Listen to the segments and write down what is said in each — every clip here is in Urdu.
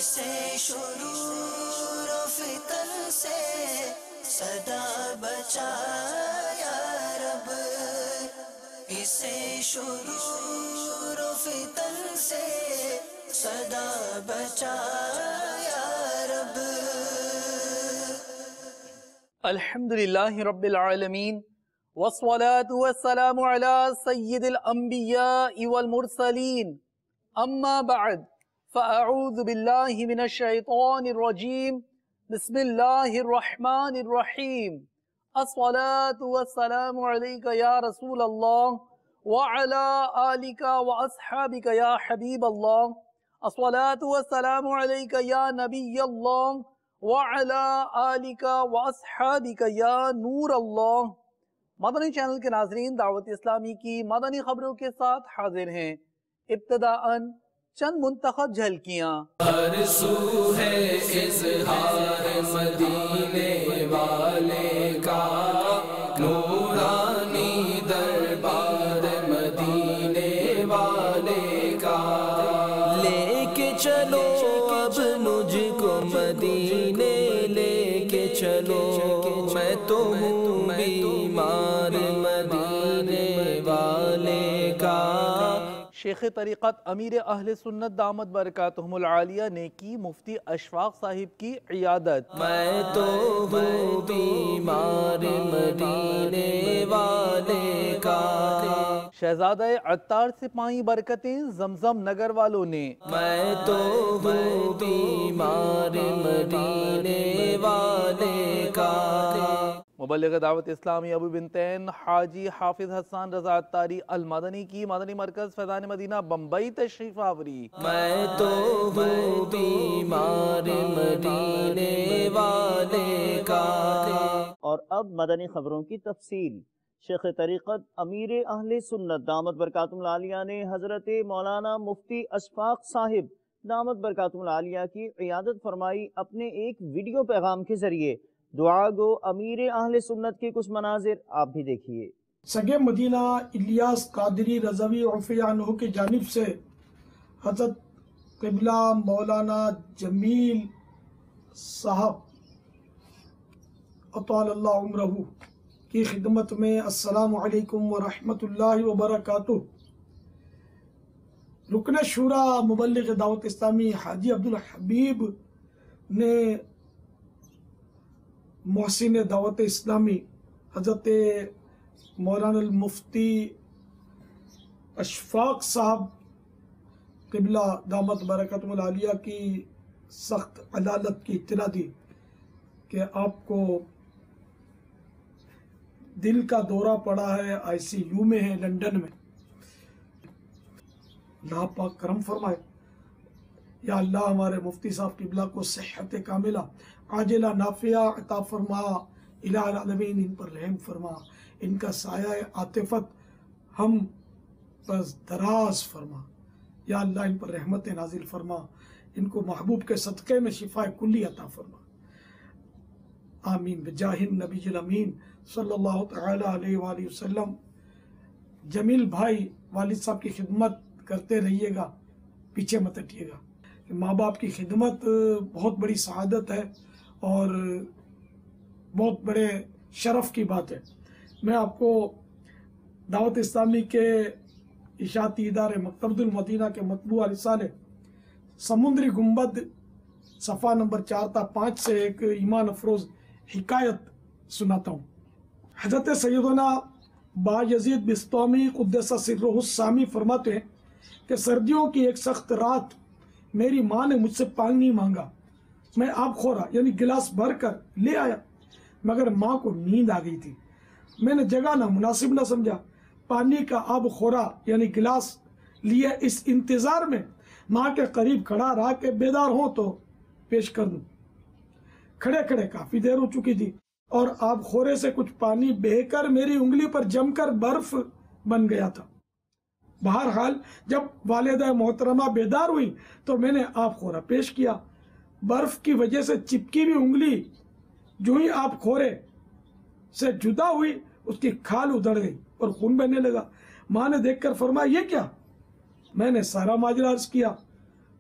اسے شرور و فتن سے صدا بچا یا رب، اسے شرور و فتن سے صدا بچا یا رب۔ الحمدللہ رب العالمین، والصلاة والسلام على سید الانبیاء والمرسلین، اما بعد فاعوذ باللہ من الشیطان الرجیم، بسم اللہ الرحمن الرحیم۔ الصلاة والسلام علیک یا رسول اللہ وعلى آلک واصحابک یا حبیب اللہ۔ الصلاة والسلام علیک یا نبی اللہ وعلى آلک واصحابک یا نور اللہ۔ مدنی چینل کے ناظرین، دعوت اسلامی کی مدنی خبروں کے ساتھ حاضر ہیں۔ ابتداءً چند منتخب جھلکیاں۔ ہر سو ہے اظہار مدینے والے کا، نورانی دربار مدینے والے کا، لے کے چلو اب مجھ کو مدینے، لے کے چلو میں تو ہوں بیمار مدینے والے کا۔ شیخ طریقت امیر اہل سنت دامت برکاتہم العالیہ نے کی مفتی اشفاق صاحب کی عیادت۔ میں تو ہوں بیمار مدینے والے کا، شہزادہ عطار سے پائیں برکتیں زمزم نگر والوں نے۔ میں تو ہوں بیمار مدینے والے کا۔ مبلغ دعوت اسلامی ابو بنتین حاجی حافظ حسان رضا عطاری المدنی کی مدنی مرکز فیضان مدینہ بمبئی تشریف آوری۔ میں تو ہوں بیمار مدینے والے کا۔ اور اب مدنی خبروں کی تفصیل۔ شیخ طریقت امیر اہل سنت دامت برکاتہم العالیہ نے حضرت مولانا مفتی اشفاق صاحب دامت برکاتہم العالیہ کی عیادت فرمائی۔ اپنے ایک ویڈیو پیغام کے ذریعے دعا گو امیر اہل سنت کے کچھ مناظر آپ بھی دیکھیے۔ سگے مدینہ الیاس قادری رضوی عفو عنہ کی جانب سے حضرت قبلہ مولانا جمیل صاحب اطال اللہ عمرہ کی خدمت میں السلام علیکم ورحمۃ اللہ وبرکاتہ۔ رکن شورا مبلغ دعوت اسلامی حاجی عبدالحبیب نے محسن دعوت اسلامی حضرت مولانا المفتی اشفاق صاحب قبلہ دامت برکاتہم العالیہ کی سخت عدالت کی اطلاع دی کہ آپ کو دل کا دورہ پڑا ہے، ICU میں ہے لندن میں۔ اللہ پاک کرم فرمائے۔ یا اللہ ہمارے مفتی صاحب قبلہ کو صحت کاملہ عاجلہ نافعہ عطا فرما، الہ العالمین ان پر رحم فرما، ان کا سایہ عاطفت ہم پر دراز فرما، یا اللہ ان پر رحمت نازل فرما، ان کو محبوب کے صدقے میں شفاء کلی عطا فرما، آمین بجاہ النبی الامین صلی اللہ تعالی علیہ وآلہ وسلم۔ جمیل بھائی والد صاحب کی خدمت کرتے رہیے گا، پیچھے مت ہٹیے گا۔ ماں باپ کی خدمت بہت بڑی سعادت ہے اور بہت بڑے شرف کی بات ہے۔ میں آپ کو دعوت اسلامی کے اشاعتی ادارے مکتبۃ المدینہ کے مطبوعہ رسالے سمندری گنبد صفحہ نمبر 4 تا 5 سے ایک ایمان افروز حکایت سناتا ہوں۔ حضرت سیدنا بایزید بسطامی قدس سرہ السامی فرماتے ہیں کہ سردیوں کی ایک سخت رات میری ماں نے مجھ سے پانی مانگا، میں آب خورا یعنی گلاس بھر کر لے آیا، مگر ماں کو نیند آ گئی تھی۔ میں نے جگہ نہ مناسب نہ سمجھا، پانی کا آب خورا یعنی گلاس لیے اس انتظار میں ماں کے قریب کھڑا رہا کہ بیدار ہوں تو پیش کر دوں۔ کھڑے کھڑے کافی دیر ہو چکی تھی اور آب خورے سے کچھ پانی بہہ کر میری انگلی پر جم کر برف بن گیا تھا۔ بہرحال جب والدہ محترمہ بیدار ہوئی تو میں نے آب خورا پیش کیا۔ برف کی وجہ سے چپکی ہوئی انگلی جو ہی آب خورے سے جدا ہوئی اس کی کھال ادھڑ گئی اور خون بہنے لگا۔ ماں نے دیکھ کر فرمایا یہ کیا؟ میں نے سارا ماجرا عرض کیا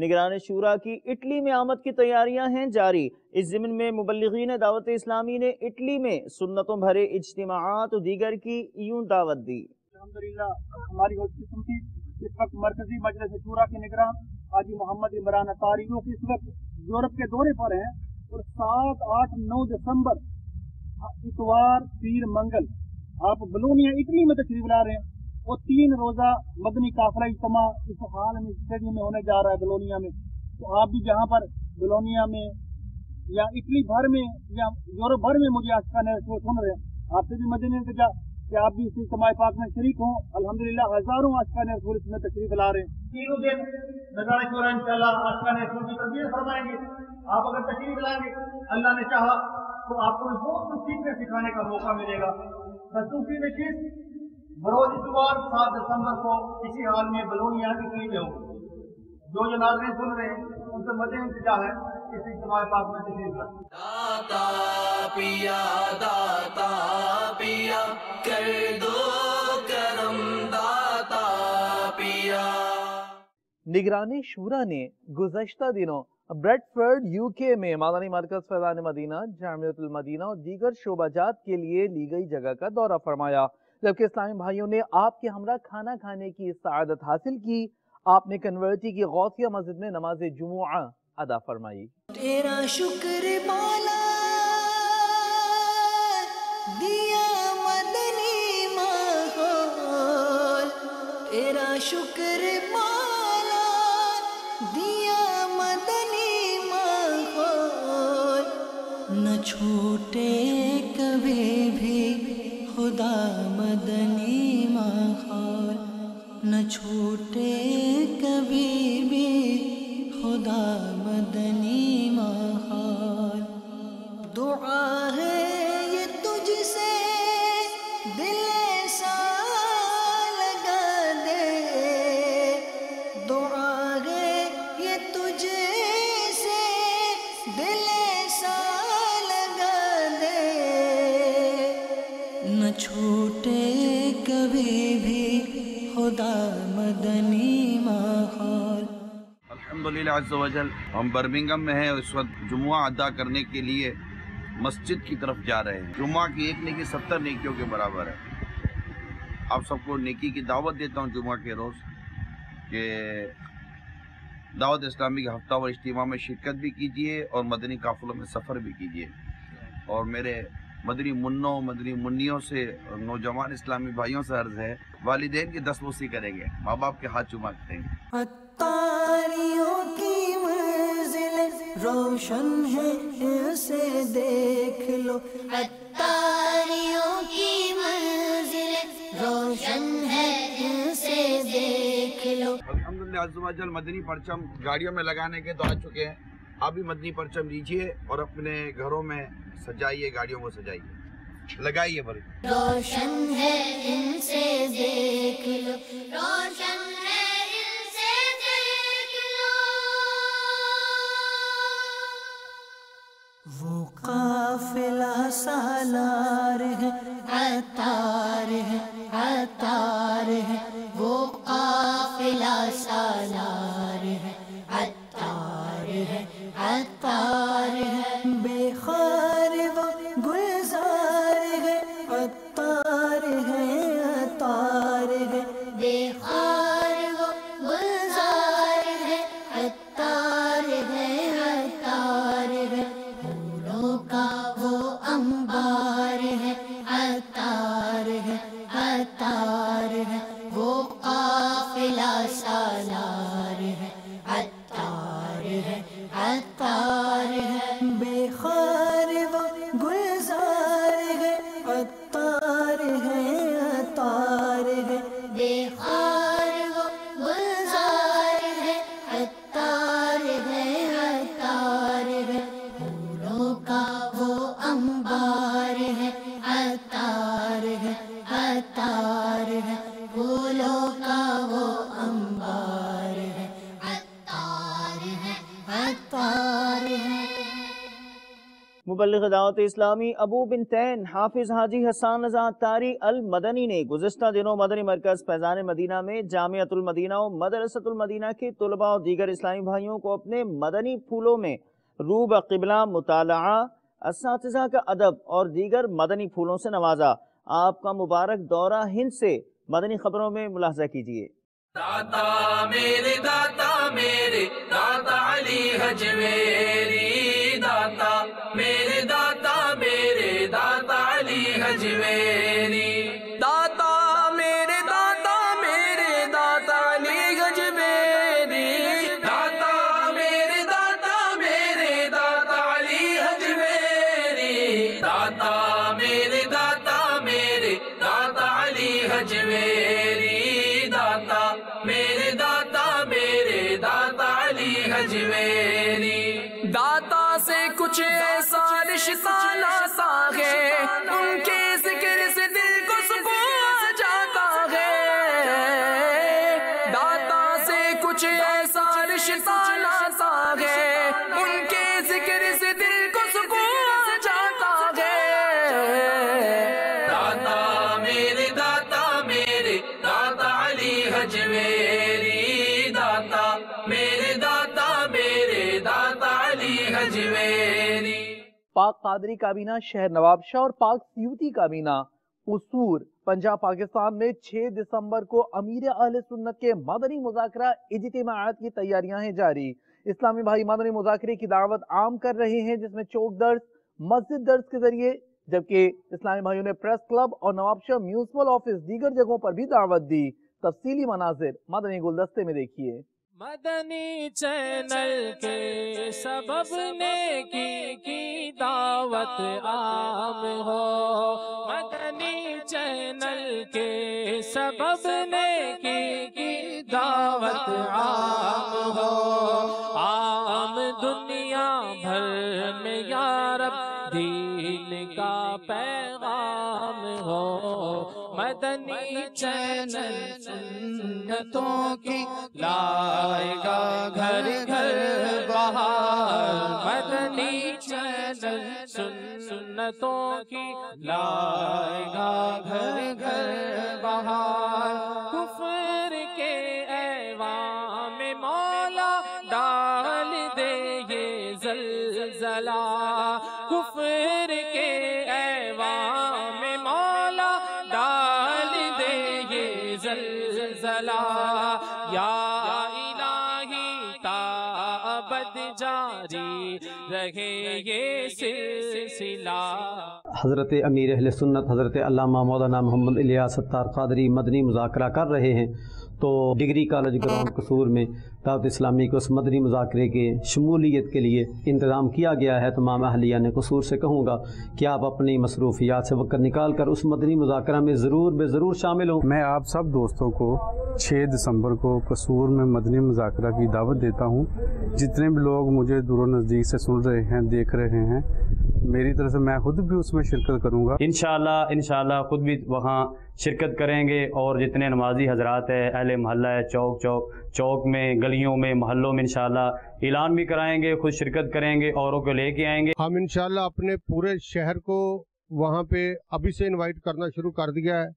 نگران شورا کی اٹلی میں آمد کی تیاریاں ہیں جاری۔ اس ضمن میں مبلغین دعوت اسلامی نے اٹلی میں سنتوں بھرے اجتماعات و دیگر کی یوں دعوت دی۔ الحمدللہ ہماری خوشقسمتی اس وقت مرکزی مجلس شورا کے نگران حاجی محمد عمران اطاری جو کہ اس وقت یورپ کے دورے پر ہیں، اور 7، 8، 9 دسمبر اتوار، پیر، منگل آپ بلونیا اٹلی میں تشریف لا رہے ہیں، اور 3 روزہ مدنی قافلہ اجتماع اس حال میں اسٹیڈیم میں ہونے جا رہا ہے بلونیا میں۔ تو آپ بھی جہاں پر بلونیا میں یا اٹلی بھر میں یا یورپ بھر میں مجھے آج کا سن رہے ہیں، آپ سے بھی مدنی انتظار کہ آپ بھی اسی اجتماع پاک میں شریک ہوں۔ الحمدللہ ہزاروں آشقان رسول اس میں تشریف لا رہے ہیں۔ تینوں دن نظارہ شورا انشاءاللہ آشقان رسول کی تربیت فرمائیں گے۔ آپ اگر تشریف لائیں گے، اللہ نے چاہا تو آپ کو بہت کچھ سیکھنے سکھانے کا موقع ملے گا۔ خصوصی نشست بروز اتوار 7 دسمبر کو اسی حال میں بلونیا اٹلی میں ہو۔ جو ناظرین سن رہے ہیں ان سے مدد انتظار ہے اس اجتماع پاک میں تشریف لائیں۔ داتا پیا داتا پیا کر دو کرم داتا پیا۔ نگران شورا نے گزشتہ دنوں بریڈ فورڈ UK میں مدنی مرکز فیضان مدینہ، جامعۃ المدینہ اور دیگر شعبہ جات کے لیے لی گئی جگہ کا دورہ فرمایا، جبکہ اسلامی بھائیوں نے آپ کے ہمراہ کھانا کھانے کی سعادت حاصل کی۔ آپ نے کنورٹی کی غوثیہ مسجد میں نماز جمعہ ادا فرمائی۔ تیرا شکر مولا دیا مدنی ماحول، تیرا شکر مولا دیا مدنی ماحول، نہ چھوٹے کبھی بھی خدا مدنی ماحول، نہ چھوٹے کبھی بھی خدا مدنی ماحول۔ دعا ہے یہ تجھ سے دل سا لگا دے، دعا ہے یہ تجھ سے دل سا لگا دے، نہ چھوٹے کبھی بھی خدا مدنی ماحول۔ الحمدللہ عز و جل ہم برمنگم میں ہیں، اس وقت جمعہ ادا کرنے کے لیے مسجد کی طرف جا رہے ہیں۔ جمعہ کی ایک نیکی 70 نیکیوں کے برابر ہے۔ آپ سب کو نیکی کی دعوت دیتا ہوں جمعہ کے روز کہ دعوت اسلامی کے ہفتہ وار اجتماع میں شرکت بھی کیجیے اور مدنی قافلوں میں سفر بھی کیجیے، اور میرے مدنی منوں مدنی منیوں سے اور نوجوان اسلامی بھائیوں سے عرض ہے، والدین کی دستبوسی کریں گے، ماں باپ کے ہاتھ چوما کریں گے۔ عطاریوں کی منزل روشن ہے اسے دیکھ لو، عطاریوں کی منزل روشن ہے اسے دیکھ لو۔ الحمدللہ عز و جل مدنی پرچم گاڑیوں میں لگانے کے تو آ چکے ہیں، آپ بھی مدنی پرچم لیجئے اور اپنے گھروں میں سجائیے، گاڑیوں کو سجائیے، لگائیے بلکہ۔ روشن ہے ان سے دیکھ لو، روشن ہے ان سے دیکھ لو۔ وہ قافلہ سالار ہے، عطار ہے، عطار ہے، وہ قافلہ سالار ہے، عطار ہے، عطار ہے، بے خار وہ گلزار ہے، عطار ہے، عطار ہے، بے خار وہ گلزار ہے، عطار ہے، عطار ہے، پھولوں کا وہ انبار ہے، عطار ہے، عطار ہے، وہ قافلہ سالار ہے، عطار ہے، عطار ہے، بے خار وہ گلزار ہے، عطار ہے، عطار ہے، بے خار وہ گلزار ہے، عطار ہے، عطار ہے، پھولوں کا وہ انبار ہے، عطار ہے، عطار ہے، پھولوں کا وہ انبار ہے، عطار ہے، عطار ہے۔ مبلغ دعوت اسلامی ابو بنتین حافظ حاجی حسان رضا اتاری المدنی نے گزشتہ دنوں مدنی مرکز فیضان مدینہ میں جامعۃ المدینہ و مدرسۃ المدینہ کے طلباء اور دیگر اسلامی بھائیوں کو اپنے مدنی پھولوں میں روب قبلہ مطالعہ، اساتذہ کا ادب اور دیگر مدنی پھولوں سے نوازا۔ آپ کا مبارک دورہ ہند سے مدنی خبروں میں ملاحظہ کیجیے۔ داتا میرے داتا علی حجویری، داتا میرے داتا علی حجویری، داتا میرے داتا علی حجویری، داتا میرے داتا علی حجویری، داتا میرے داتا علی حجویری، داتا میرے داتا علی حجویری، داتا سے کچھ ایسا رشتہ ناتا ہے، ان کے ذکر سے دل کو سکون آ جاتا ہے، داتا سے کچھ ایسا رشتہ ناتا ہے، ان کے ذکر سے دل کو سکون آ جاتا ہے، داتا میرے داتا علی حجویری، داتا میرے داتا علی حجویری۔ پاک قادری کابینہ شہر نواب شاہ اور پاک سیوتی کابینہ قصور پنجاب پاکستان میں 6 دسمبر کو امیر اہل سنت کے مدنی مذاکرہ اجتماعات کی تیاریاں ہیں جاری۔ اسلامی بھائی مدنی مذاکرے کی دعوت عام کر رہے ہیں، جس میں چوک درس، مسجد درس کے ذریعے، جبکہ اسلامی بھائیوں نے پریس کلب اور نواب شاہ میونسپل آفس دیگر جگہوں پر بھی دعوت دی۔ تفصیلی مناظر مدنی گلدستے میں دیکھیے۔ مدنی چینل کے سبب نیکی کی دعوت عام ہو، مدنی چینل کے سبب نیکی کی دعوت عام ہو، عام دنیا بھر میں یا رب دین کا پیغام ہو، مدنی چینل سنتوں کی لائے گا گھر گھر بہار، مدنی چینل سنتوں کی لائے گا گھر گھر بہار، کفر کے ایوان میں مولا ڈال دے یہ زلزلہ، کفر کے ایوان میں مولا ڈال دے یہ زلزلہ، یا الہی تا ابد جاری رہے یہ سلسلہ۔ حضرت امیر اہل سنت حضرت علامہ مولانا محمد الیاس ستار قادری مدنی مذاکرہ کر رہے ہیں، تو ڈگری کالج گراؤنڈ قصور میں دعوت اسلامی کو اس مدنی مذاکرے کے شمولیت کے لیے انتظام کیا گیا ہے۔ تمام اہلیان قصور سے کہوں گا کہ آپ اپنی مصروفیات سے وقت نکال کر اس مدنی مذاکرہ میں ضرور شامل ہوں۔ میں آپ سب دوستوں کو 6 دسمبر کو قصور میں مدنی مذاکرہ کی دعوت دیتا ہوں۔ جتنے بھی لوگ مجھے دور و نزدیک سے سن رہے ہیں، دیکھ رہے ہیں، میری طرف سے میں خود بھی اس میں شرکت کروں گا۔ انشاءاللہ خود بھی وہاں شرکت کریں گے، اور جتنے نمازی حضرات ہیں، اہل محلہ ہے، چوک میں، گلیوں میں، محلوں میں انشاءاللہ اعلان بھی کرائیں گے، خود شرکت کریں گے، اوروں کو لے کے آئیں گے۔ ہم انشاءاللہ اپنے پورے شہر کو وہاں پہ ابھی سے انوائٹ کرنا شروع کر دیا ہے،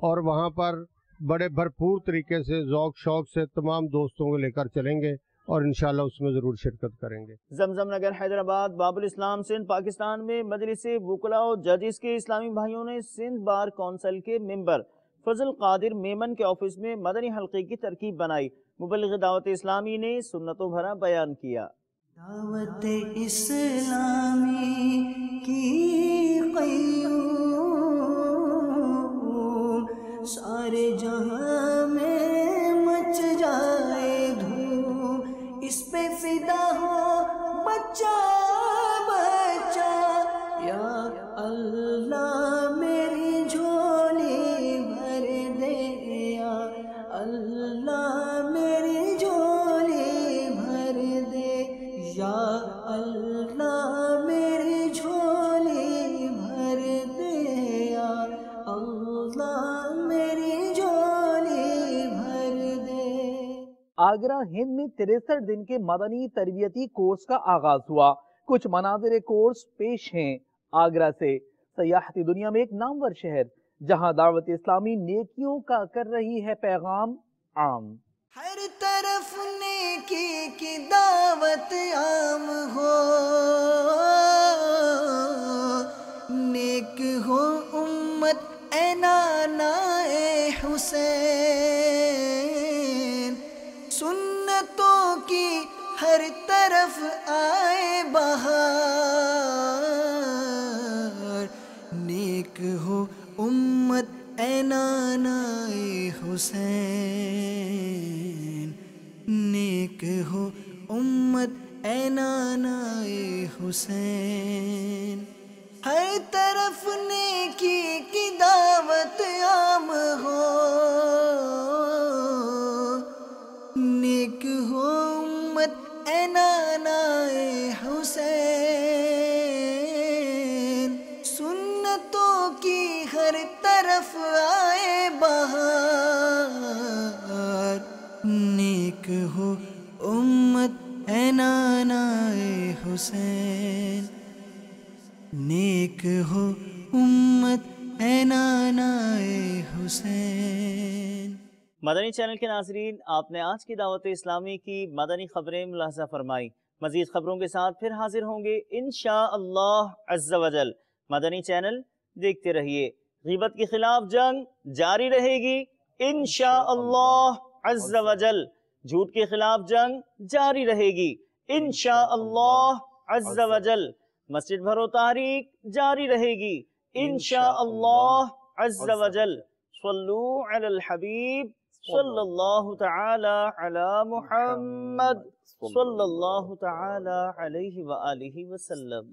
اور وہاں پر بڑے بھرپور طریقے سے ذوق شوق سے تمام دوستوں کو لے کر چلیں گے، اور انشاءاللہ اس میں ضرور شرکت کریں گے۔ زمزم نگر حیدرآباد باب الاسلام سندھ پاکستان میں مجلس وکلاء و ججز کے اسلامی بھائیوں نے سندھ بار کونسل کے ممبر فضل قادر میمن کے آفس میں مدنی حلقے کی ترکیب بنائی۔ مبلغ دعوت اسلامی نے سنتوں بھرا بیان کیا۔ دعوت اسلامی کی قیوم سارے جہاں میں مچ جائے دھوم، اس پہ فدا ہو بچہ بچہ، یا اللہ میری جھولی بھر دے، یا اللہ میری جھولی بھر دے، یا اللہ میری جھولی بھر دے، یا اللہ میری جھولی بھر دے۔ آگرہ ہند میں 63 دن کے مدنی تربیتی کورس کا آغاز ہوا۔ کچھ مناظر کورس پیش ہیں آگرہ سے، سیاحتی دنیا میں ایک نامور شہر جہاں دعوت اسلامی نیکیوں کا کر رہی ہے پیغام عام۔ ہر طرف نیکی کی دعوت عام ہو، نیک ہو امت اے نانا اے حسین، سنتوں کی ہر طرف آئے بہار، نیک ہو امت اے نانا اے حسین، نیک ہو امت اے نانا اے حسین، ہر طرف نیکی کی دعوت عام ہو، نیک ہو امت اے نانا اے حسین، سنتوں کی ہر طرف آئے بہار، نیک ہو امت اے نانا اے حسین، نیک ہو امت اے نانا اے حسین۔ مدنی چینل کے ناظرین، آپ نے آج کی دعوت اسلامی کی مدنی خبریں ملاحظہ فرمائی۔ مزید خبروں کے ساتھ پھر حاضر ہوں گے انشاءاللہ عز و جل۔ مدنی چینل دیکھتے رہیے۔ غیبت کے خلاف جنگ جاری رہے گی انشاءاللہ عز و جل، جھوٹ کے خلاف جنگ جاری رہے گی انشاءاللہ عز و جل، مسجد بھرو تحریک جاری رہے گی انشاءاللہ عز و جل۔ صلو علی الحبیب صلی اللہ تعالی علی محمد صلی اللہ تعالی علیہ وآلہ وسلم۔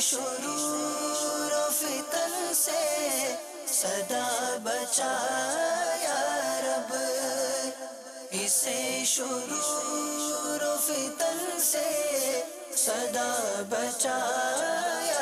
شرور و فتن سے صدا بچا یا رب، اسے شرور و فتن سے صدا بچا یا